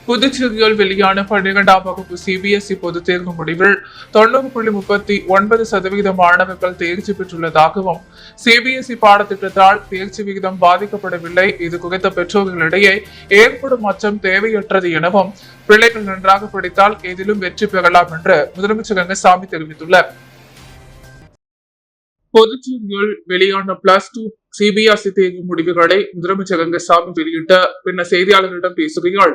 புதுச்சேரியில் வெளியான 12ஆம் வகுப்பு சிபிஎஸ்இ பொதுத் தேர்வு முடிவில் 90.39% மாணவர்கள் தேர்ச்சி பெற்றுள்ளதாகவும், சிபிஎஸ்இ பாடத்திட்டத்தால் தேர்ச்சி விகிதம் பாதிக்கப்படவில்லை. இது குறித்த பெற்றோர்களிடையே ஏற்படும் அச்சம் தேவையற்றது எனவும், பிள்ளைகள் நன்றாக படித்தால் எதிலும் வெற்றி பெறலாம் என்று முதலமைச்சர் ரங்கசாமி தெரிவித்துள்ளார். புதுச்சேரியில் வெளியான +2 சிபிஎஸ்இ தேர்வு முடிவுகளை முதலமைச்சர் ரங்கசாமி வெளியிட்ட பின்னர் செய்தியாளர்களிடம் பேசுகையில்,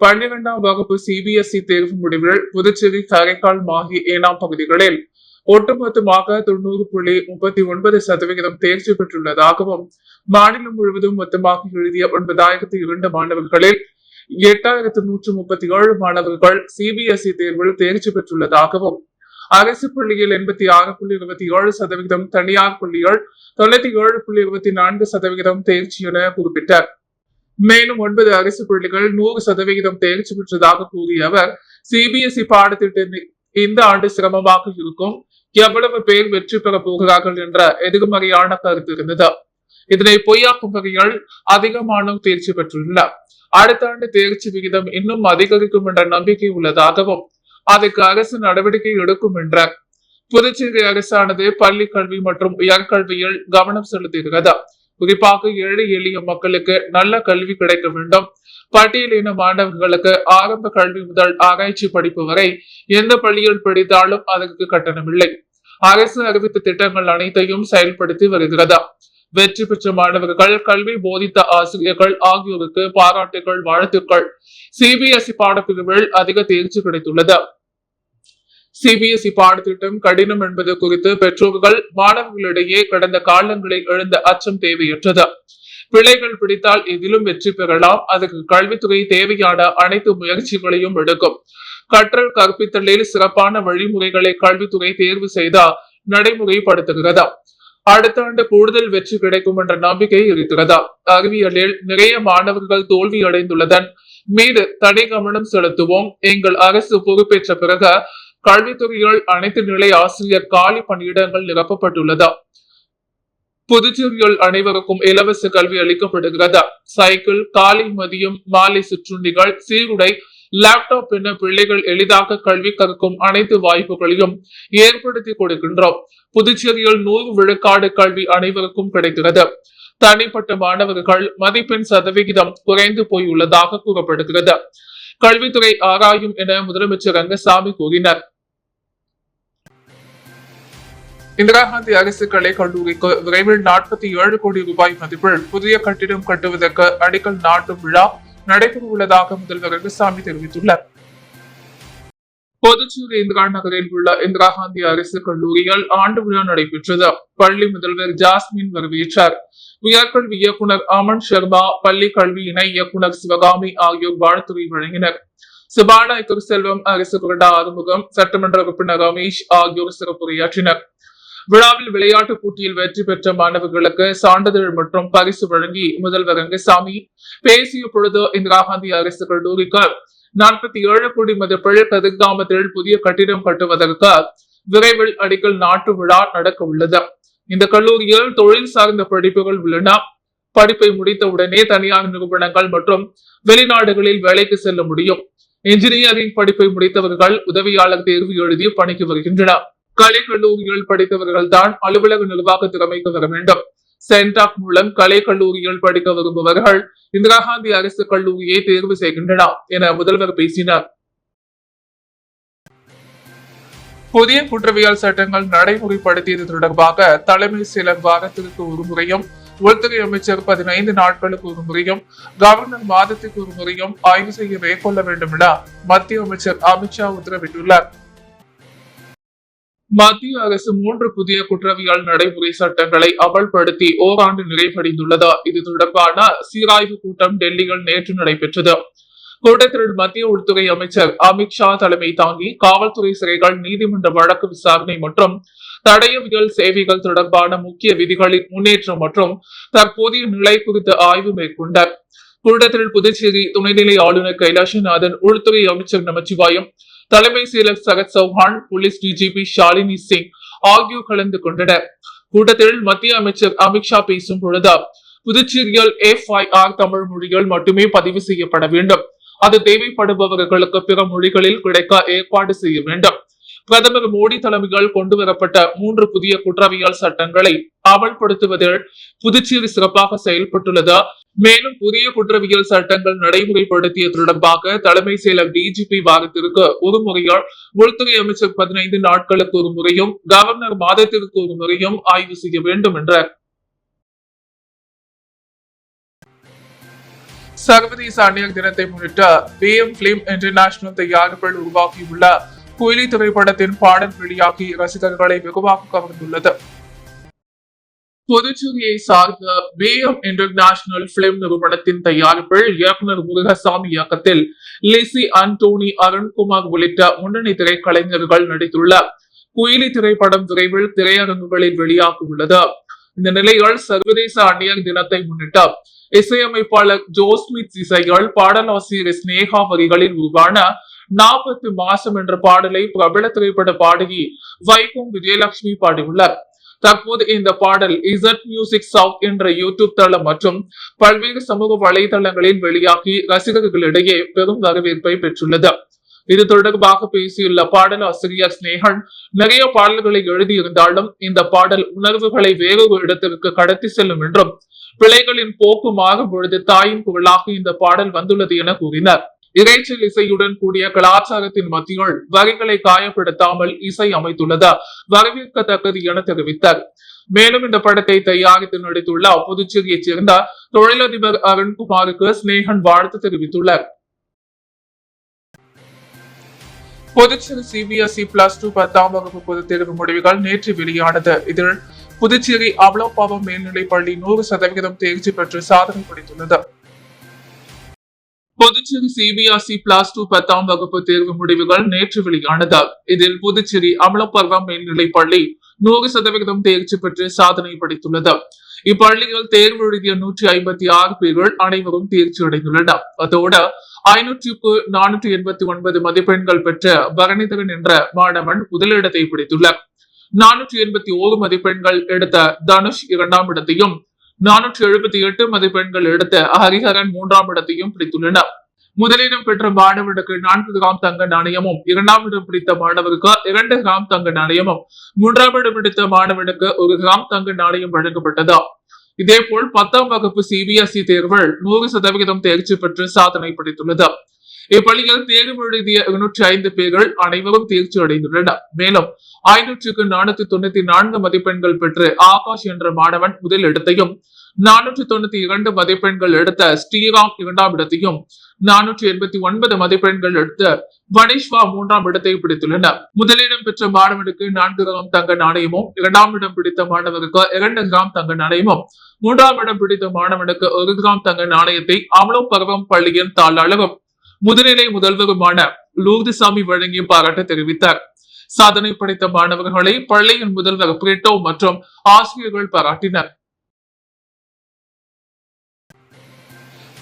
12ஆம் வகுப்பு சிபிஎஸ்இ தேர்வு முடிவில் புதுச்சேரி, காரைக்கால், மாஹி, ஏனாம் பகுதிகளில் ஒட்டுமொத்தமாக 90.39% தேர்ச்சி பெற்றுள்ளதாகவும், மாநிலம் முழுவதும் மொத்தமாக எழுதிய 9,002 மாணவர்களில் 8,137 மாணவர்கள் சிபிஎஸ்இ தேர்வில் தேர்ச்சி பெற்றுள்ளதாகவும், அரசு பள்ளியில் 86.27%, தனியார் பள்ளிகள் 97.24% தேர்ச்சி என குறிப்பிட்டார். மேலும் 9 அரசு பள்ளிகள் 100% தேர்ச்சி பெற்றதாக கூறிய அவர், சிபிஎஸ்இ பாடத்திட்டம் இந்த ஆண்டு சிரமமாக இருக்கும், எவ்வளவு பேர் வெற்றி பெற போகிறார்கள் என்ற எதிர்மறையான கருத்து இருந்தது. இதனை பொய்யாக்கும் வகையில் அதிகமானோர் தேர்ச்சி பெற்றுள்ளனர். அடுத்த ஆண்டு தேர்ச்சி விகிதம் இன்னும் அதிகரிக்கும் என்ற நம்பிக்கை உள்ளதாகவும், அதற்கு அரசு நடவடிக்கை எடுக்கும் என்றார். புதுச்சேரி அரசானது பள்ளி கல்வி மற்றும் உயர்கல்வியில் கவனம் செலுத்துகிறது. குறிப்பாக ஏழை எளிய மக்களுக்கு நல்ல கல்வி கிடைக்க வேண்டும். பட்டியலின மாணவர்களுக்கு ஆரம்ப கல்வி முதல் ஆராய்ச்சி படிப்பு வரை எந்த பள்ளியில் படித்தாலும் அதற்கு கட்டணமில்லை. அரசு அறிவித்த திட்டங்கள் அனைத்தையும் செயல்படுத்தி வருகிறது. வெற்றி பெற்ற மாணவர்கள், கல்வி போதித்த ஆசிரியர்கள் ஆகியோருக்கு பாராட்டுகள், வாழ்த்துக்கள். சிபிஎஸ்இ பாடப்பிரிவில் அதிக தேர்ச்சி கிடைத்துள்ளது. சிபிஎஸ்இ பாடத்திட்டம் கடினம் என்பது குறித்து பெற்றோர்கள், மாணவர்களிடையே கடந்த காலங்களில் எழுந்த அச்சம் தேவையற்றது. பிள்ளைகள் பிடித்தால் எதிலும் வெற்றி பெறலாம். அதற்கு கல்வித்துறை தேவையான அனைத்து முயற்சிகளையும் எடுக்கும். கற்றல் கற்பித்தலில் சிறப்பான வழிமுறைகளை கல்வித்துறை தேர்வு செய்தால் நடைமுறைப்படுத்துகிறது. அடுத்த ஆண்டு கூடுதல் வெற்றி கிடைக்கும் என்ற நம்பிக்கை இருக்கிறதா? அறிவியலில் நிறைய மாணவர்கள் தோல்வி அடைந்துள்ளதன் மீது தனி கவனம் செலுத்துவோம். எங்கள் அரசு பொறுப்பேற்ற பிறகு கல்வித்துறையில் அனைத்து நிலை ஆசிரியர் காலி பணியிடங்கள் நிரப்பப்பட்டுள்ளது. புதுச்சேரியில் அனைவருக்கும் இலவச கல்வி அளிக்கப்படுகிறது. சைக்கிள், காலை மதியம் மாலை சிற்றுண்டிகள், சீருடை, லேப்டாப் என பிள்ளைகள் எளிதாக கல்வி கற்கும் அனைத்து வாய்ப்புகளையும் ஏற்படுத்தி கொடுக்கின்றோம். புதுச்சேரியில் 100 விழுக்காடு கல்வி அனைவருக்கும் கிடைக்கிறது. தனிப்பட்ட மாணவர்கள் மதிப்பெண் சதவிகிதம் குறைந்து போயுள்ளதாக கூறப்படுகிறது. கல்வித்துறை ஆராயும் என முதலமைச்சர் ரங்கசாமி கூறினார். இந்திரா காந்தி அரசு கலை கல்லூரிக்கு விரைவில் 47 கோடி ரூபாய் மதிப்பில் புதிய கட்டிடம் கட்டுவதற்கு அடிக்கல் நாட்டும் விழா நடைபெற உள்ளதாக முதல்வர் ரங்கசாமி தெரிவித்துள்ளார். புதுச்சேரி இந்திரா நகரில் உள்ள இந்திரா காந்தி அரசு கல்லூரியில் ஆண்டு விழா நடைபெற்றது. பள்ளி முதல்வர் ஜாஸ்மின் வரவேற்றார். உயர்கல்வி இயக்குனர் அமன் சர்மா, பள்ளி கல்வி இணை இயக்குனர் சிவகாமி ஆகியோர் வாழ்த்துறை வழங்கினர். சபாநாயகர் செல்வம், அரசு கொறடா ஆறுமுகம், சட்டமன்ற உறுப்பினர் ரமேஷ் ஆகியோர் சிறப்புரையாற்றினர். விழாவில் விளையாட்டுப் போட்டியில் வெற்றி பெற்ற மாணவர்களுக்கு சான்றிதழ் மற்றும் பரிசு வழங்கி முதல்வர் ரங்கசாமி பேசிய பொழுது, இந்திரா காந்தி அரசு கல்லூரிக்கு 47 கோடி மதிப்பில் கதிர்காமத்தில் புதிய கட்டிடம் கட்டுவதற்கு விரைவில் அடிக்கல் நாட்டு விழா நடக்க உள்ளது. இந்த கல்லூரியில் தொழில் சார்ந்த படிப்புகள் உள்ளன. படிப்பை முடித்த உடனே தனியார் நிறுவனங்கள் மற்றும் வெளிநாடுகளில் வேலைக்கு செல்ல முடியும். இன்ஜினியரிங் படிப்பை முடித்தவர்கள் உதவியாளர் தேர்வு எழுதி பணிக்கு வருகின்றனர். கலை கல்லூரியில் படித்தவர்கள் தான் அலுவலக நிர்வாக திறமைக்கு வர வேண்டும். சென்டாக் மூலம் கலை கல்லூரியில் படிக்க விரும்புபவர்கள் இந்திரா காந்தி அரசு கல்லூரியை தேர்வு செய்கின்றனர் என முதல்வர் பேசினார். புதிய குற்றவியல் சட்டங்கள் நடைமுறைப்படுத்தியது தொடர்பாக தலைமை செயலர் வாரத்திற்கு ஒரு முறையும், உள்துறை அமைச்சர் 15 நாட்களுக்கு ஒரு முறையும், கவர்னர் மாதத்துக்கு ஒரு முறையும் ஆய்வு செய்ய மேற்கொள்ள வேண்டும் என மத்திய அமைச்சர் அமித்ஷா உத்தரவிட்டுள்ளார். மத்திய அரசு 3 புதிய குற்றவியல் நடைமுறை சட்டங்களை அமல்படுத்தி ஓராண்டு நிறைவடைந்துள்ளது. இது தொடர்பான சீராய்வு கூட்டம் டெல்லியில் நேற்று நடைபெற்றது. கூட்டத்தில் மத்திய உள்துறை அமைச்சர் அமித்ஷா தலைமை தாங்கி காவல்துறை சிறைகள், நீதிமன்ற வழக்கு விசாரணை மற்றும் தடயவியல் சேவைகள் தொடர்பான முக்கிய விதிகளின் முன்னேற்றம் மற்றும் தற்போதைய நிலை குறித்து ஆய்வு மேற்கொண்டார். கூட்டத்தில் புதுச்சேரி துணைநிலை ஆளுநர் கைலாஷ்நாதன், உள்துறை அமைச்சர் நமச்சிவாயம், தலைமை செயலர் சரத் சௌஹான், போலீஸ் டிஜிபி ஷாலினி சிங் ஆகியோர் கலந்து கொண்டனர். கூட்டத்தில் மத்திய அமைச்சர் அமித்ஷா பேசும் பொழுது, புதுச்சேரியில் FIR தமிழ் மொழியில் மட்டுமே பதிவு செய்யப்பட வேண்டும். அது தேவைப்படுபவர்களுக்கு பிற மொழிகளில் கிடைக்க ஏற்பாடு செய்ய வேண்டும். பிரதமர் மோடி தலைமையில் கொண்டுவரப்பட்ட 3 புதிய குற்றவியல் சட்டங்களை அமல்படுத்துவதில் புதுச்சேரி சிறப்பாக செயல்பட்டுள்ளது. மேலும் புதிய குற்றவியல் சட்டங்கள் நடைமுறைப்படுத்திய தொடர்பாக தலைமை செயலர் டிஜிபி வாரத்திற்கு ஒரு முறையும், உள்துறை அமைச்சர் 15 நாட்களுக்கு ஒரு முறையும், கவர்னர் மாதத்திற்கு ஒரு முறையும் ஆய்வு செய்ய வேண்டும் என்றார். சர்வதேச அந்நியர் தினத்தை முன்னிட்டு BM Film இன்டர்நேஷனல் தயாரிப்பில் உருவாக்கியுள்ள குயிலி திரைப்படத்தின் பாடல் வெளியாகி ரசிகர்களை வெகுவாக கவர்ந்துள்ளது. புதுச்சேரியை சார்ந்த BM இன்டர்நேஷனல் பிலிம் நிறுவனத்தின் தயாரிப்பில் இயக்குனர் முருகசாமி இயக்கத்தில் லிசி அண்டோனி, அருண்குமார் உள்ளிட்ட முன்னணி திரைக்கலைஞர்கள் நடித்துள்ள குயிலி திரைப்படம் விரைவில் திரையரங்குகளில் வெளியாக உள்ளது. இந்த நிலையில் சர்வதேச அந்நியர் தினத்தை முன்னிட்டு இசையமைப்பாளர் ஜோஸ்மித் இசையால் பாடலாசிரியர் ஸ்னேகா வரிகளில் உருவான 40 மாசம் என்ற பாடலை பிரபல திரைப்பட பாடகி வைக்கம் விஜயலட்சுமி பாடியுள்ளார். தற்போது இந்த பாடல் இசட் மியூசிக் சவுத் என்ற யூடியூப் தளம் மற்றும் பல்வேறு சமூக வலைதளங்களில் வெளியாகி ரசிகர்களிடையே பெரும் வரவேற்பை பெற்றுள்ளது. இது தொடர்பாக பேசியுள்ள பாடலாசிரியர் ஸ்னேகன், நிறைய பாடல்களை எழுதியிருந்தாலும் இந்த பாடல் உணர்வுகளை வேறொரு இடத்திற்கு கடத்தி செல்லும் என்றும், பிள்ளைகளின் போக்கு மாறும் பொழுது தாயின் குரலாக இந்த பாடல் வந்துள்ளது என கூறினார். இறைச்சல் இசையுடன் கூடிய கலாச்சாரத்தின் மத்தியில் வரிகளை காயப்படுத்தாமல் இசை அமைத்துள்ளது வரவேற்கத்தக்கது என தெரிவித்தார். மேலும் இந்த படத்தை தயாரித்து நடித்துள்ள புதுச்சேரியைச் சேர்ந்த தொழிலதிபர் அருண்குமாருக்கு ஸ்னேகன் வாழ்த்து தெரிவித்துள்ளார். புதுச்சேரி CBSE +2 10ஆம் வகுப்பு பொதுத் தேர்வு முடிவுகள் நேற்று வெளியானது. இதில் புதுச்சேரி அமலோபாவம் மேல்நிலைப் பள்ளி 100% தேர்ச்சி பெற்று சாதனை படைத்துள்ளது. புதுச்சேரி CBSE +2 10ஆம் வகுப்பு தேர்வு முடிவுகள் நேற்று வெளியானது. இதில் புதுச்சேரி அமலோபாவம் மேல்நிலைப் பள்ளி 100% தேர்ச்சி பெற்று சாதனை படைத்துள்ளது. இப்பள்ளியில் தேர்வு எழுதிய 156 பேர்கள் அனைவரும் தேர்ச்சி அடைந்துள்ளனர். அதோடு 500க்கு 489 மதிப்பெண்கள் பெற்ற பரணிதரன் என்ற மாணவன் முதலிடத்தை பிடித்துள்ளார். 481 மதிப்பெண்கள் எடுத்த தனுஷ் 2ஆம் இடத்தையும், 478 மதிப்பெண்கள் எடுத்த ஹரிஹரன் 3ஆம் இடத்தையும் பிடித்துள்ளனர். முதலிடம் பெற்ற மாணவனுக்கு 4 கிராம் தங்க நாணயமும், 2ஆம் இடம் பிடித்த மாணவருக்கு 2 கிராம் தங்க நாணயமும், 3ஆம் இடம் பிடித்த மாணவனுக்கு 1 கிராம் தங்க நாணயம் வழங்கப்பட்டது. இதேபோல் 10ஆம் வகுப்பு CBSE தேர்வில் 100% தேர்ச்சி பெற்று சாதனை படைத்துள்ளது. இப்பள்ளியில் தேர்வு எழுதிய 205 பேர்கள் அனைவரும் தேர்ச்சி அடைந்துள்ளனர். மேலும் 500க்கு 494 மதிப்பெண்கள் பெற்று ஆகாஷ் என்ற மாணவன் முதல் இடத்தையும், 492 மதிப்பெண்கள் எடுத்த ஸ்ரீராம் 2ஆம் இடத்தையும், 489 மதிப்பெண்கள் எடுத்த வனிஷ்வா 3ஆம் இடத்தை பிடித்துள்ளனர். முதலிடம் பெற்ற மாணவனுக்கு 4 கிராம் தங்க நாணயமும், 2ஆம் இடம் பிடித்த மாணவருக்கு 2 கிராம் தங்க நாணயமும், 3ஆம் இடம் பிடித்த மாணவனுக்கு 1 கிராம் தங்க நாணயத்தை அமலோபர்வம் பள்ளியின் தாளாளரும் முதுநிலை முதல்வருமான லூர்துசாமி வழங்கி பாராட்டு தெரிவித்தார். சாதனை படைத்த மாணவர்களை பள்ளியின் முதல்வர் பிரிட்டோ மற்றும் ஆசிரியர்கள் பாராட்டினர்.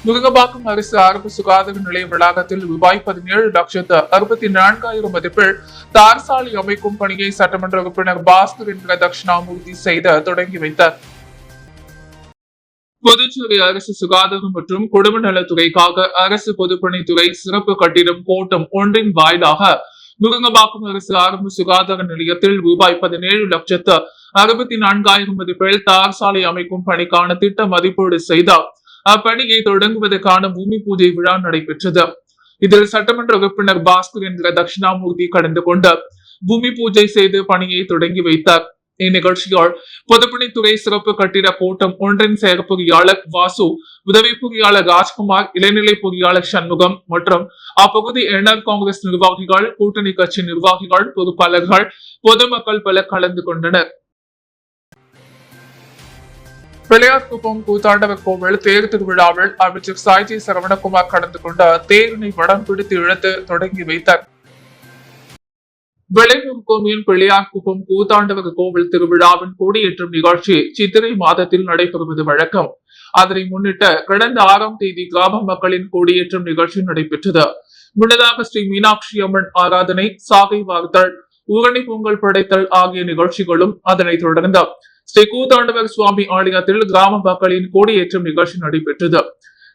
முருங்கம்பாக்கம் அரசு ஆரம்ப சுகாதார நிலைய வளாகத்தில் ரூபாய் 17,64,000 மதிப்பில் தார் சாலை அமைக்கும் பணியை சட்டமன்ற உறுப்பினர் பாஸ்கர் என்ற தட்சிணாமூர்த்தி செய்து தொடங்கி வைத்தார். புதுச்சேரி அரசு சுகாதாரம் மற்றும் குடும்ப நலத்துறைக்காக அரசு பொதுப்பணித்துறை சிறப்பு கட்டிடம் கோட்டம் ஒன்றின் வாயிலாக முருங்கம்பாக்கம் அரசு ஆரம்ப சுகாதார நிலையத்தில் ரூபாய் 17,64,000 மதிப்பில் தார் சாலை அமைக்கும் பணிக்கான திட்ட மதிப்பீடு செய்தார். அப்பணியை தொடங்குவதற்கான பூமி பூஜை விழா நடைபெற்றது. இதில் சட்டமன்ற உறுப்பினர் பாஸ்கர் என்ற தட்சிணாமூர்த்தி கலந்து கொண்டு பூமி பூஜை செய்து பணியை தொடங்கி வைத்தார். இந்நிகழ்ச்சியால் பொதுப்பணித்துறை சிறப்பு கட்டிட கோட்டம் ஒன்றின் செயற்பொறியாளர் வாசு, உதவி பொறியாளர் ராஜ்குமார், இளைநிலை பொறியாளர் சண்முகம் மற்றும் அப்பகுதி என்ஆர் காங்கிரஸ் நிர்வாகிகள், கூட்டணி கட்சி நிர்வாகிகள், பொறுப்பாளர்கள், பொதுமக்கள் பலர் கலந்து கொண்டனர். பிள்ளையார்குப்பம் கூத்தாண்டவர் கோவில் தேர் திருவிழாவில் அமைச்சர் சாய்ஜி சரவணகுமார் கலந்து கொண்ட தேரினை வடம் பிடித்து இழுத்து தொடங்கி வைத்தார். வெள்ளலூர் கோவில் பிள்ளையார்குப்பம் கூத்தாண்டவர் கோவில் திருவிழாவின் கொடியேற்றும் நிகழ்ச்சி சித்திரை மாதத்தில் நடைபெறுவது வழக்கம். அதனை முன்னிட்டு கடந்த 6ஆம் தேதி கிராம மக்களின் கொடியேற்றும் நிகழ்ச்சி நடைபெற்றது. முன்னதாக ஸ்ரீ மீனாட்சி அம்மன் ஆராதனை, சாகை வார்த்தல், ஊரணி பொங்கல் படைத்தல் ஆகிய நிகழ்ச்சிகளும், அதனைத் தொடர்ந்து ஸ்ரீ கூத்தாண்டவர் சுவாமி ஆலயத்தில் கிராம மக்களின் கொடியேற்றும் நிகழ்ச்சி நடைபெற்றது.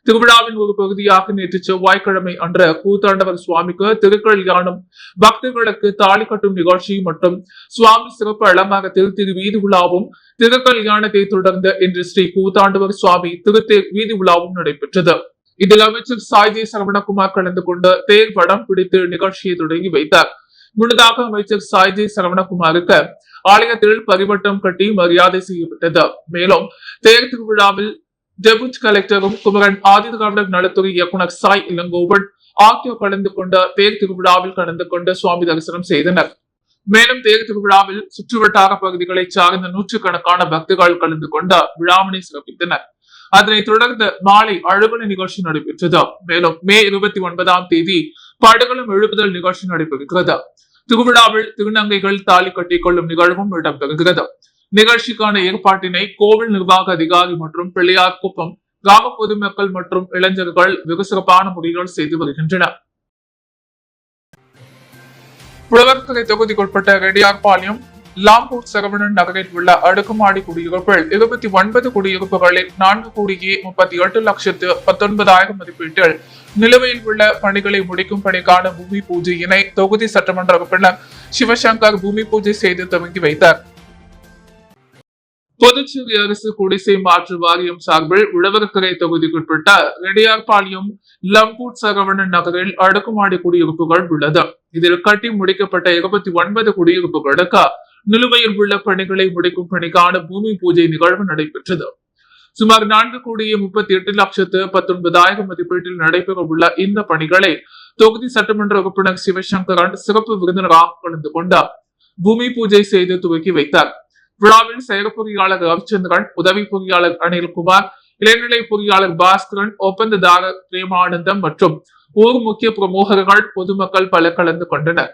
திருவிழாவின் ஒரு பகுதியாக நேற்று செவ்வாய்க்கிழமை அன்று கூத்தாண்டவர் சுவாமிக்கு திருக்கல்யாணம், பக்தர்களுக்கு தாலி கட்டும் நிகழ்ச்சி மற்றும் சுவாமி சிறப்பு அலங்காரத்தில் திரு வீதி உலாவும், திருக்கல்யாணத்தை தொடர்ந்து இன்று ஸ்ரீ கூத்தாண்டவர் சுவாமி திருத்தேர் வீதி உலாவும் நடைபெற்றது. இதில் அமைச்சர் சாய்ஜி சரவணகுமார் கலந்து கொண்டு தேர் படம் பிடித்து நிகழ்ச்சியை தொடங்கி வைத்தார். முன்னதாக அமைச்சர் சாய்ஜி சரவணகுமாருக்கு ஆலயத்தில் பரிவட்டம் கட்டி மரியாதை செய்யப்பட்டது. மேலும் தேர் திருவிழாவில் டெபுட்டி கலெக்டரும் குமரன் ஆதிதிராவிடர் நலத்துறை இயக்குநர் சாய் இளங்கோவன் ஆகியோர் கலந்து கொண்ட தேர் திருவிழாவில் கலந்து கொண்டு சுவாமி தரிசனம் செய்தனர். மேலும் தேர் திருவிழாவில் சுற்றுவட்டார பகுதிகளை சார்ந்த நூற்றுக்கணக்கான பக்தர்கள் கலந்து கொண்ட விழாவினை சிறப்பித்தனர். அதனைத் தொடர்ந்து மாலை அழுகலை நிகழ்ச்சி நடைபெற்றது. மேலும் மே 29 படுகளம் எழுப்புதல் நிகழ்ச்சி நடைபெறுகிறது. திருவிழாவில் திருநங்கைகள் தாலி கட்டிக் கொள்ளும் நிகழ்வும் இடம்பெறுகிறது. நிகழ்ச்சிக்கான ஏற்பாட்டினை கோவில் நிர்வாக அதிகாரி மற்றும் பிள்ளையார் குப்பம் கிராம பொதுமக்கள் மற்றும் இளைஞர்கள் வெகு சிறப்பான முறையில் செய்து வருகின்றனர். புலவர்கரை தொகுதிக்குட்பட்ட ரெட்டியார்பாளையம், லாம்பூர் சரவணன் நகரில் உள்ள அடுக்குமாடி குடியிருப்பில் 29 குடியிருப்புகளில் 4,38,19,000 மதிப்பீட்டில் நிலுவையில் உள்ள பணிகளை முடிக்கும் பணிக்கான பூமி பூஜையினை தொகுதி சட்டமன்ற உறுப்பினர் சிவசங்கர் பூமி பூஜை செய்து துவங்கி வைத்தார். புதுச்சேரி அரசு குடிசை மாற்று வாரியம் சார்பில் உழவர்கரை தொகுதிக்குட்பட்ட ரெட்டியார்பாளையம், லம்பூர் சரவணன் நகரில் அடுக்குமாடி குடியிருப்புகள் உள்ளது. இதில் கட்டி முடிக்கப்பட்ட 29 குடியிருப்புகளுக்கு நிலுவையில் உள்ள பணிகளை முடிக்கும் பணிக்கான பூமி பூஜை நிகழ்வு நடைபெற்றது. சுமார் 4,38,19,000 மதிப்பீட்டில் நடைபெற உள்ள இந்த பணிகளை தொகுதி சட்டமன்ற உறுப்பினர் சிவசங்கரன் சிறப்பு விருந்தினராக கலந்து கொண்டார். பூமி பூஜை செய்து துவக்கி வைத்தார். விழாவில் செயல் பொறியாளர் ரவிச்சந்திரன், உதவி பொறியாளர் அனில்குமார், இளநிலை பொறியாளர் பாஸ்கரன், ஒப்பந்ததாரர் பிரேமானந்தம் மற்றும் ஊர் முக்கிய பிரமுகர்கள், பொதுமக்கள் பலர் கலந்து கொண்டனர்.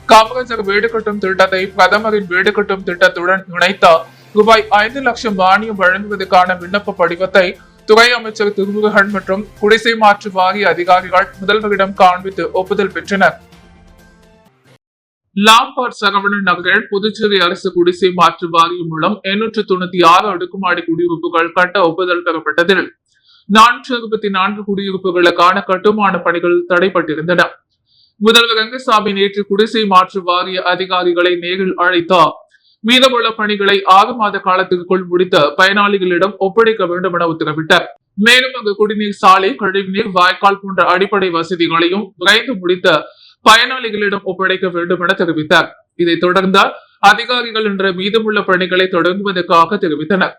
காமராஜர் வீடு கட்டும் திட்டத்தை பிரதமரின் வீடு கட்டும் திட்டத்துடன் இணைத்த ரூபாய் 5 லட்சம் மானியம் வழங்குவதற்கான விண்ணப்ப படிவத்தை துறை அமைச்சர் திருமுருகன் மற்றும் குடிசை மாற்று வாரிய அதிகாரிகள் முதல்வரிடம் காண்பித்து ஒப்புதல் பெற்றனர். லாம்பூர் சரவணன் நகரில் புதுச்சேரி அரசு குடிசை மாற்று வாரியம் மூலம் 896 அடுக்குமாடி குடியிருப்புகள் கட்ட ஒப்புதல் பெறப்பட்டதில் 424 குடியிருப்புகளுக்கான கட்டுமான பணிகள் தடைப்பட்டிருந்தன. முதல்வர் ரங்கசாமி நேற்று குடிசை மாற்று வாரிய அதிகாரிகளை நேரில் அழைத்தார். மீதமுள்ள பணிகளை 6 மாத காலத்திற்குள் முடித்த பயனாளிகளிடம் ஒப்படைக்க வேண்டும் என உத்தரவிட்டார். மேலும் அங்கு குடிநீர் சாலை, கழிவுநீர், வாய்க்கால் போன்ற அடிப்படை வசதிகளையும் விரைந்து முடித்த பயனாளிகளிடம் ஒப்படைக்க வேண்டும் என தெரிவித்தார். இதைத் தொடர்ந்து அதிகாரிகள் என்ற மீதமுள்ள பணிகளை தொடங்குவதற்காக தெரிவித்தனர்.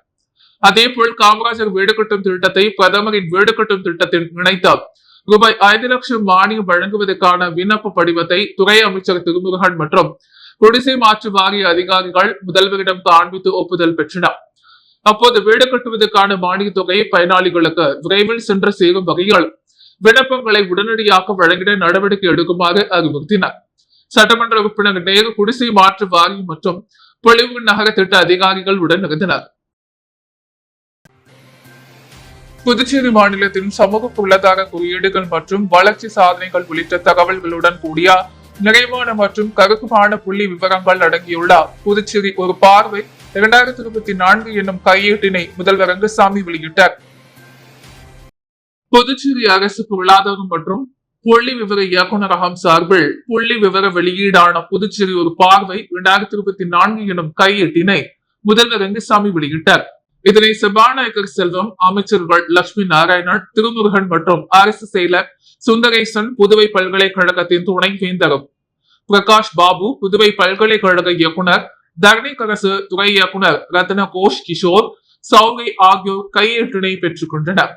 அதேபோல் காமராஜர் வீடு கட்டும் திட்டத்தை பிரதமரின் வீடு கட்டும் திட்டத்தில் இணைத்தார். ரூபாய் 5 லட்சம் மானியம் வழங்குவதற்கான விண்ணப்ப படிவத்தை துறை அமைச்சர் திருமுருகன் மற்றும் குடிசை மாற்று வாரிய அதிகாரிகள் முதல்வரிடம் காண்பித்து ஒப்புதல் பெற்றனர். அப்போது வீடு கட்டுவதற்கான மானிய தொகை பயனாளிகளுக்கு விரைவில் சென்று சேரும் வகையில் விண்ணப்பங்களை உடனடியாக வழங்கிட நடவடிக்கை எடுக்குமாறு அறிவுறுத்தினர். சட்டமன்ற உறுப்பினர் நேரு குடிசை மாற்று வாரியம் மற்றும் பொலிவு நகர திட்ட அதிகாரிகள் உடன் இருந்தனர். புதுச்சேரி மாநிலத்தின் சமூக பொருளாதார குறியீடுகள் மற்றும் வளர்ச்சி சாதனைகள் உள்ளிட்ட தகவல்களுடன் கூடிய நிறைவான மற்றும் கருக்குமான புள்ளி விவரங்கள் அடங்கியுள்ள புதுச்சேரி ஒரு பார்வை 2024 என்னும் கையேட்டினை முதல்வர் ரங்கசாமி வெளியிட்டார். புதுச்சேரி அரசு பொருளாதாரம் மற்றும் புள்ளி விவர இயக்குநரகம் சார்பில் புள்ளி விவர வெளியீடான புதுச்சேரி ஒரு பார்வை 2024 எனும் கையேட்டினை முதல்வர் ரங்கசாமி வெளியிட்டார். இதனை சபாநாயகர் செல்வம், அமைச்சர்கள் லட்சுமி நாராயணன், திருமுருகன் மற்றும் அரசு செயலர் சுந்தரேசன், புதுவை பல்கலைக்கழகத்தின் துணை வேந்தரும் பிரகாஷ் பாபு, புதுவை பல்கலைக்கழக இயக்குனர் தர்ணிகரசு, துறை இயக்குனர் ரத்ன கோஷ் கிஷோர் சௌகை ஆகியோர் கையேட்டினை பெற்றுக் கொண்டனர்.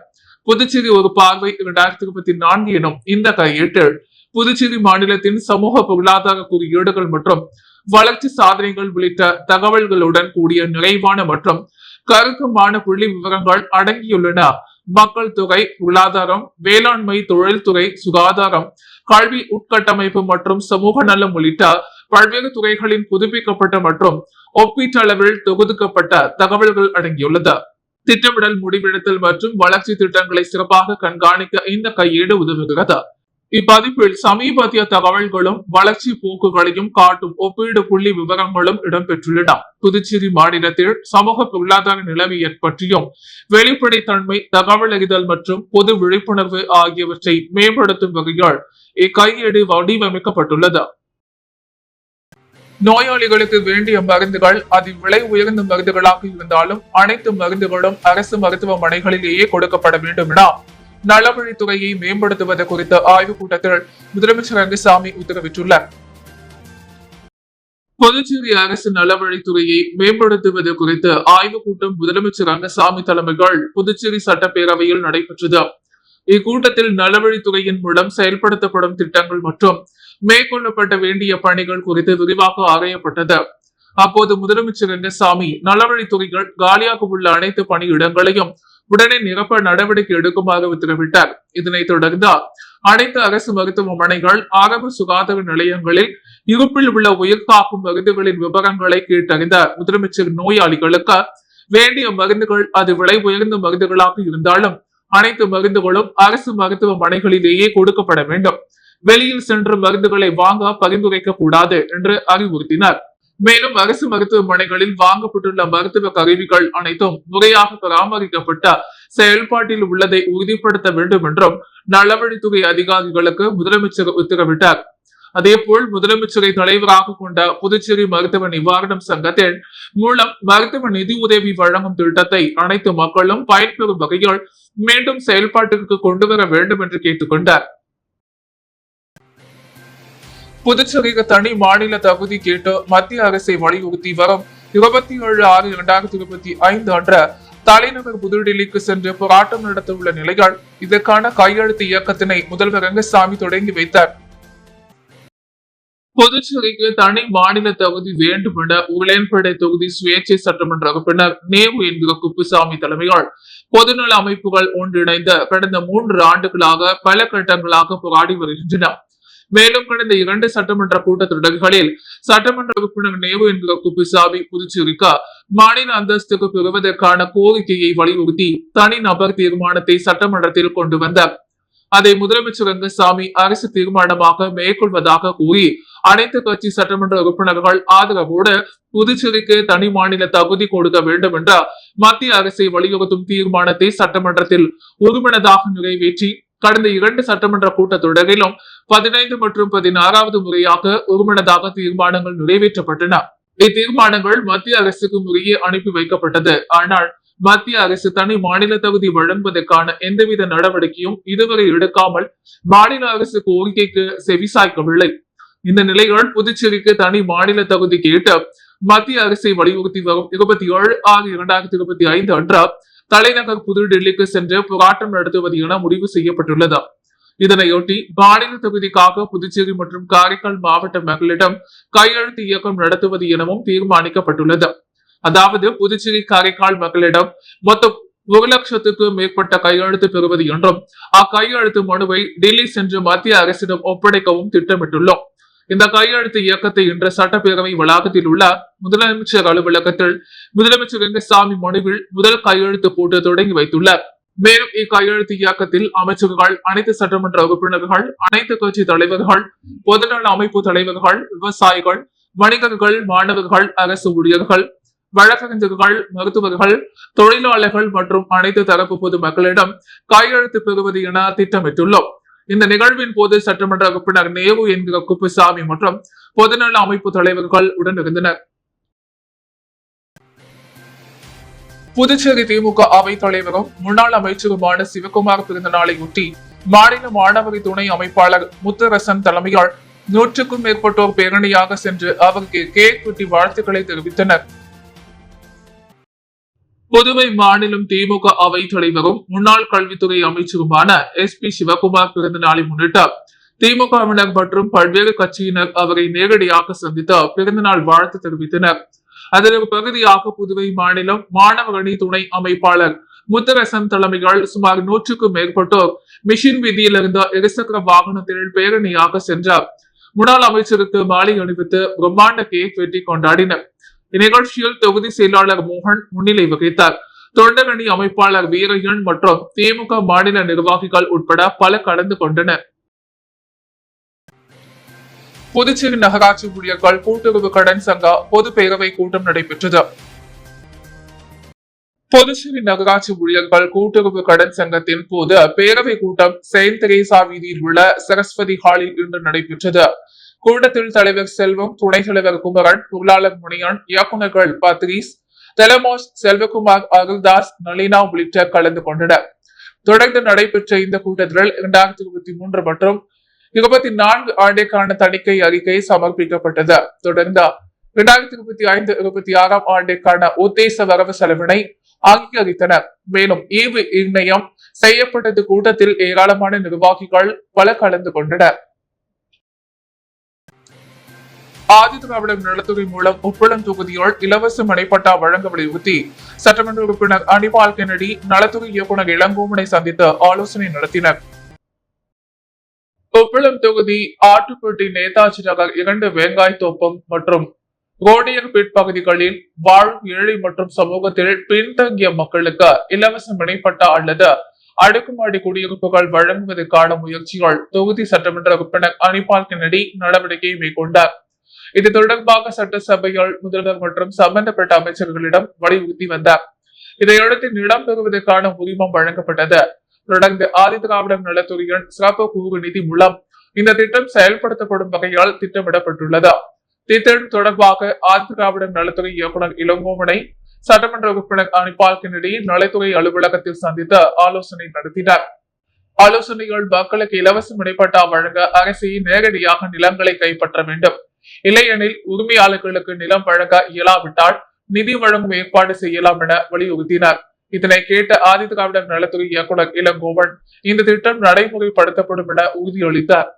புதுச்சேரி ஒரு பார்வை 2024 எனும் இந்த கையேட்டில் புதுச்சேரி மாநிலத்தின் சமூக பொருளாதார குறியீடுகள் மற்றும் வளர்ச்சி சாதனைகள் உள்ளிட்ட தகவல்களுடன் கூடிய நிறைவான மற்றும் கருக்கமான புள்ளி விவரங்கள் அடங்கியுள்ளன. மக்கள் தொகை, பொருளாதாரம், வேளாண்மை, தொழில்துறை, சுகாதாரம், கல்வி, உட்கட்டமைப்பு மற்றும் சமூக நலம் உள்ளிட்ட பல்வேறு துறைகளின் புதுப்பிக்கப்பட்ட மற்றும் ஒப்பீட்டளவில் தொகுக்கப்பட்ட தகவல்கள் அடங்கியுள்ளது. திட்டமிடல், முடிவெடுத்தல் மற்றும் வளர்ச்சி திட்டங்களை சிறப்பாக கண்காணிக்க இந்த கையேடு உதவுகிறது. இப்பதிப்பில் சமீபத்திய தகவல்களும் வளர்ச்சி போக்குகளையும் காட்டும் ஒப்பீடு புள்ளி விவரங்களும் இடம்பெற்றுள்ளன. புதுச்சேரி மாநிலத்தில் சமூக பொருளாதார நிலைமையை பற்றியும் வெளிப்படைத்தன்மை, தகவல் அறிதல் மற்றும் பொது விழிப்புணர்வு ஆகியவற்றை மேம்படுத்தும் வகையில் இக்கையேடு வடிவமைக்கப்பட்டுள்ளது. நோயாளிகளுக்கு வேண்டிய மருந்துகள் அது விலை உயர்ந்த மருந்துகளாக இருந்தாலும் அனைத்து மருந்துகளும் அரசு மருத்துவமனைகளிலேயே கொடுக்கப்பட வேண்டும் என நலவழித்துறையை மேம்படுத்துவது குறித்த ஆய்வுக் கூட்டத்தில் முதலமைச்சர் ரங்கசாமி உத்தரவிட்டுள்ளார். புதுச்சேரி அரசு நலவழித்துறையை மேம்படுத்துவது குறித்த ஆய்வுக் கூட்டம் முதலமைச்சர் ரங்கசாமி தலைமையில் புதுச்சேரி சட்டப்பேரவையில் நடைபெற்றது. இக்கூட்டத்தில் நலவழித்துறையின் மூலம் செயல்படுத்தப்படும் திட்டங்கள் மற்றும் மேற்கொள்ளப்பட வேண்டிய பணிகள் குறித்து விரிவாக ஆராயப்பட்டது. அப்போது முதலமைச்சர் ரங்கசாமி நலவழித்துறைகள் காலியாக உள்ள அனைத்து பணியிடங்களையும் உடனே நிரப்ப நடவடிக்கை எடுக்குமாறு உத்தரவிட்டார். இதனைத் தொடர்ந்து அனைத்து அரசு மருத்துவமனைகள், ஆரம்ப சுகாதார நிலையங்களில் இருப்பில் உள்ள உயிர்காக்கும் மருந்துகளின் விவரங்களை கேட்டறிந்த முதலமைச்சர் நோயாளிகளுக்கு வேண்டிய மருந்துகள் அது விலை உயர்ந்த மருந்துகளாக இருந்தாலும் அனைத்து மருந்துகளும் அரசு மருத்துவமனைகளிலேயே கொடுக்கப்பட வேண்டும், வெளியில் சென்று மருந்துகளை வாங்க பரிந்துரைக்க கூடாது என்று அறிவுறுத்தினார். மேலும் அரசு மருத்துவமனைகளில் வாங்கப்பட்டுள்ள மருத்துவ கருவிகள் அனைத்தும் முறையாக பராமரிக்கப்பட்ட செயல்பாட்டில் உள்ளதை உறுதிப்படுத்த வேண்டும் என்றும் நலவழித்துறை அதிகாரிகளுக்கு முதலமைச்சர் உத்தரவிட்டார். அதேபோல் முதலமைச்சரை தலைவராக கொண்ட புதுச்சேரி மருத்துவ நிவாரணம் சங்கத்தின் மூலம் மருத்துவ நிதி உதவி வழங்கும் திட்டத்தை அனைத்து மக்களும் பயன்பெறும் வகையில் மீண்டும் செயல்பாட்டிற்கு கொண்டு வர வேண்டும் என்று கேட்டுக்கொண்டார். புதுச்சேரிக்கு தனி மாநில தகுதி கேட்டு மத்திய அரசை வலியுறுத்தி வரும் 27/6/2025 அன்று தலைநகர் புதுடில்லிக்கு சென்று போராட்டம் நடத்த உள்ள நிலையால் இதற்கான கையெழுத்து இயக்கத்தினை முதல்வர் ரங்கசாமி தொடங்கி வைத்தார். புதுச்சேரிக்கு தனி மாநில தகுதி வேண்டும் என உளையன்பேட்டை தொகுதி சுயேட்சை சட்டமன்ற உறுப்பினர் நேரு என்கிற குப்புசாமி தலைமையால் பொதுநல அமைப்புகள் ஒன்றிணைந்து கடந்த 3 ஆண்டுகளாக பல கட்டங்களாக போராடி வருகின்றன. மேலும் கடந்த 2 சட்டமன்ற கூட்டத்தொடர்களில் சட்டமன்ற உறுப்பினர் நேரு என்கிற குப்புசாமி புதுச்சேரிக்கு மாநில அந்தஸ்துக்கு பெறுவதற்கான கோரிக்கையை வலியுறுத்தி தனி நபர் தீர்மானத்தை சட்டமன்றத்தில் கொண்டு வந்தார். அதை முதலமைச்சர் ரங்கசாமி அரசு தீர்மானமாக மேற்கொள்வதாக கூறி அனைத்து கட்சி சட்டமன்ற உறுப்பினர்கள் ஆதரவோடு புதுச்சேரிக்கு தனி மாநில தகுதி கொடுக்க வேண்டும் என்ற மத்திய அரசை வலியுறுத்தும் தீர்மானத்தை சட்டமன்றத்தில் ஒருமனதாக நிறைவேற்றி கடந்த 2 சட்டமன்ற கூட்டத்தொடரிலும் 15 மற்றும் 16வது முறையாக ஒருமனதாக தீர்மானங்கள் நிறைவேற்றப்பட்டன. இத்தீர்மானங்கள் மத்திய அரசுக்கு முறையே அனுப்பி வைக்கப்பட்டது. ஆனால் மத்திய அரசு தனி மாநில தகுதி வழங்குவதற்கான எந்தவித நடவடிக்கையும் இதுவரை எடுக்காமல் மாநில அரசு கோரிக்கைக்கு செவிசாய்க்கவில்லை. இந்த நிலையில் புதுச்சேரிக்கு தனி மாநில தகுதி கேட்டு மத்திய அரசை வலியுறுத்தி வரும் 27/6/2025 அன்று தலைநகர் புதுடில்லிக்கு சென்று போராட்டம் நடத்துவது என முடிவு செய்யப்பட்டுள்ளது. இதனையொட்டி மாநில தொகுதிக்காக புதுச்சேரி மற்றும் காரைக்கால் மாவட்ட மக்களிடம் கையெழுத்து இயக்கம் நடத்துவது எனவும் தீர்மானிக்கப்பட்டுள்ளது. அதாவது புதுச்சேரி காரைக்கால் மக்களிடம் மொத்தம் 1,00,000க்கும் மேற்பட்ட கையெழுத்து பெறுவது என்றும் அக்கையெழுத்து மனுவை டெல்லி சென்று மத்திய அரசிடம் ஒப்படைக்கவும் திட்டமிட்டுள்ளோம். இந்த கையெழுத்து இயக்கத்தை இன்று சட்டப்பேரவை வளாகத்தில் உள்ள முதலமைச்சர் அலுவலகத்தில் முதலமைச்சர் ரங்கசாமி மனுவில் முதல் கையெழுத்து போட்டு தொடங்கி வைத்துள்ளார். மேலும் இக்கையெழுத்து இயக்கத்தில் அமைச்சர்கள், அனைத்து சட்டமன்ற உறுப்பினர்கள், அனைத்து கட்சி தலைவர்கள், பொதுநல அமைப்பு தலைவர்கள், விவசாயிகள், வணிகர்கள், மாணவர்கள், அரசு ஊழியர்கள், வழக்கறிஞர்கள், மருத்துவர்கள், தொழிலாளர்கள் மற்றும் அனைத்து தரப்பு பொது மக்களிடம் கையெழுத்து பெறுவது என திட்டமிட்டுள்ளோம். இந்த நிகழ்வின் போது சட்டமன்ற உறுப்பினர் நேரு என்கிற குப்புசாமி மற்றும் பொதுநல அமைப்பு தலைவர்கள் உடனிருந்தனர். புதுச்சேரி திமுக அவைத் தலைவரும் முன்னாள் அமைச்சருமான சிவகுமார் பிறந்த நாளையொட்டி மாநில மாணவரி துணை அமைப்பாளர் முத்தரசன் தலைமையால் 100க்கும் மேற்பட்டோர் பேரணியாக சென்று அவருக்கு கேக் வெட்டி வாழ்த்துக்களை தெரிவித்தனர். புதுவை மாநிலம் திமுக அவைத் தலைவரும் முன்னாள் கல்வித்துறை அமைச்சருமான SP சிவகுமார் பிறந்த நாளை முன்னிட்டு திமுகவினர் மற்றும் பல்வேறு கட்சியினர் அவரை நேரடியாக சந்தித்து பிறந்த நாள் வாழ்த்து தெரிவித்தனர். அதன் ஒரு பகுதியாக புதுவை மாநிலம் மாணவர் அணி துணை அமைப்பாளர் முத்தரசன் தலைமையால் சுமார் 100க்கும் மேற்பட்டோர் மிஷின் வீதியிலிருந்து இருசக்கர வாகனத்தில் பேரணியாக சென்றார். முன்னாள் அமைச்சருக்கு மாலை அணிவித்து பிரம்மாண்ட கேக் வெட்டி கொண்டாடினர். இந்நிகழ்ச்சியில் தொகுதி செயலாளர் மோகன் முன்னிலை வகித்தார். தொண்டரணி அமைப்பாளர் வீரையன் மற்றும் திமுக மாநில நிர்வாகிகள் உட்பட பல கலந்து கொண்டனர். புதுச்சேரி நகராட்சி ஊழியர்கள் கூட்டுறவு கடன் சங்க பொது பேரவை கூட்டம் நடைபெற்றது. புதுச்சேரி நகராட்சி ஊழியர்கள் கூட்டுறவு கடன் சங்கத்தின் பொது பேரவை கூட்டம் செயின்ட் தெரேசா வீதியில் உள்ள சரஸ்வதி ஹாலில் இன்று நடைபெற்றது. கூட்டத்தில் தலைவர் செல்வம், துணைத் தலைவர் குமரன், பொருளாளர் முனியன், இயக்குநர்கள் பத்ரீஸ், தெலமோஸ், செல்வகுமார், அருள்தாஸ், நளினா உள்ளிட்ட கலந்து கொண்டனர். தொடர்ந்து நடைபெற்ற இந்த கூட்டத்தில் 2023 மற்றும் 24 ஆண்டிற்கான தணிக்கை அறிக்கை சமர்ப்பிக்கப்பட்டது. தொடர்ந்து 2025-26 ஆண்டிற்கான உத்தேச வரவு செலவினை அங்கீகரித்தனர். மேலும் ஈவு நிர்ணயம் செய்யப்பட்டது. கூட்டத்தில் ஏராளமான நிர்வாகிகள் பல கலந்து கொண்டனர். ஆதிதிராவிடர் நலத்துறை மூலம் உப்பளம் தொகுதியோடு இலவச மனைப்பட்டா வழங்க வலியுறுத்தி சட்டமன்ற உறுப்பினர் அனிபால் கென்னடி நலத்துறை இயக்குநர் இளங்கோவனை சந்தித்து ஆலோசனை நடத்தினர். உப்பளம் தொகுதி ஆட்டுப்பட்டி, நேதாஜி நகர், 2 வெங்காயத்தோப்பம் மற்றும் ரோடியர்பேட் பகுதிகளில் வாழும் ஏழை மற்றும் சமூகத்தில் பின்தங்கிய மக்களுக்கு இலவச மனைப்பட்டா அல்லது அடுக்குமாடி குடியிருப்புகள் வழங்குவதற்கான முயற்சிகள் தொகுதி சட்டமன்ற உறுப்பினர் அனிபால் கென்னடி நடவடிக்கை மேற்கொண்டார். இது தொடர்பாக சட்டசபையில் முதல்வர் மற்றும் சம்பந்தப்பட்ட அமைச்சர்களிடம் வலியுறுத்தி வந்தார். இதையடுத்து நிலம் பெறுவதற்கான உரிமம் வழங்கப்பட்டது. தொடர்ந்து ஆதிதிராவிடர் நலத்துறையின் சிறப்பு கூறு நிதி மூலம் இந்த திட்டம் செயல்படுத்தப்படும் வகையால் திட்டமிடப்பட்டுள்ளது. திட்டம் தொடர்பாக ஆதிதிராவிடர் நலத்துறை இயக்குநர் இளங்கோவனை சட்டமன்ற உறுப்பினர் அனிபால் கென்னடி நலத்துறை அலுவலகத்தில் சந்தித்து ஆலோசனை நடத்தினார். ஆலோசனைகள் மக்களுக்கு இலவச மனைப்பட்டா வழங்க அரசை நேரடியாக நிலங்களை கைப்பற்ற வேண்டும். இல்லையெனில் உரிமையாளர்களுக்கு நிலம் வழங்க இயலாவிட்டால் நிதி வழங்கும் ஏற்பாடு செய்யலாம் என வலியுறுத்தினார். இதனை கேட்ட ஆதிதிராவிடர் நலத்துறை இயக்குநர் இளங்கோவன் இந்த திட்டம் நடைமுறைப்படுத்தப்படும் என உறுதியளித்தார்.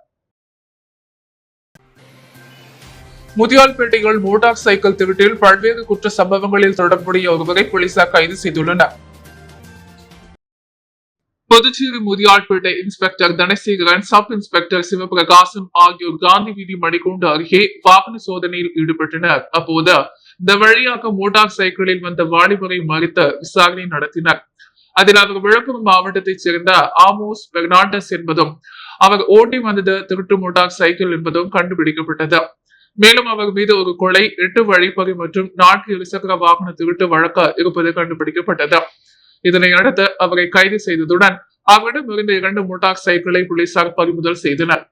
முதியால்பேட்டையில் மோட்டார் சைக்கிள் திருட்டில் பல்வேறு குற்ற சம்பவங்களில் தொடர்புடைய ஒருவரை போலீசார் கைது செய்துள்ளனர். Puducherry Muthialpet inspector Dhanasekaran, sub inspector Sivaprakasam ஆகியோர் காந்தி வீதி மணிக்கூண்டு அருகே வாகன சோதனையில் ஈடுபட்டனர். அப்போது இந்த வழியாக மோட்டார் சைக்கிளில் வந்த வாலிபரை மறித்து விசாரணை நடத்தினர். அதில் அவர் விழுப்புரம் மாவட்டத்தைச் சேர்ந்த ஆமோஸ் பெர்னாண்டஸ் என்பதும் அவர் ஓட்டி வந்தது திருட்டு மோட்டார் சைக்கிள் என்பதும் கண்டுபிடிக்கப்பட்டது. மேலும் அவர் மீது ஒரு கொலை, 8 வழிப்பறி மற்றும் 4 இருசக்கர வாகன திருட்டு வழக்கு இருப்பது கண்டுபிடிக்கப்பட்டது. இதனை அடுத்து அவரை கைது செய்ததுடன் அவரிடம் இருந்த 2 மோட்டார் சைக்கிளை போலீசார் பறிமுதல் செய்தனர்.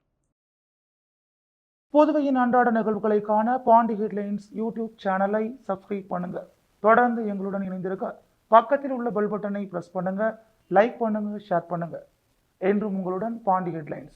புதுவையின் அன்றாட நிகழ்வுகளை காண பாண்டி ஹெட்லைன்ஸ் யூடியூப் சேனலை சப்ஸ்கிரைப் பண்ணுங்க. தொடர்ந்து எங்களுடன் இணைந்திருக்க பக்கத்தில் உள்ள பெல் பட்டனை பிரஸ் பண்ணுங்க. லைக் பண்ணுங்க, ஷேர் பண்ணுங்க. என்றும் உங்களுடன் பாண்டி ஹெட்லைன்ஸ்.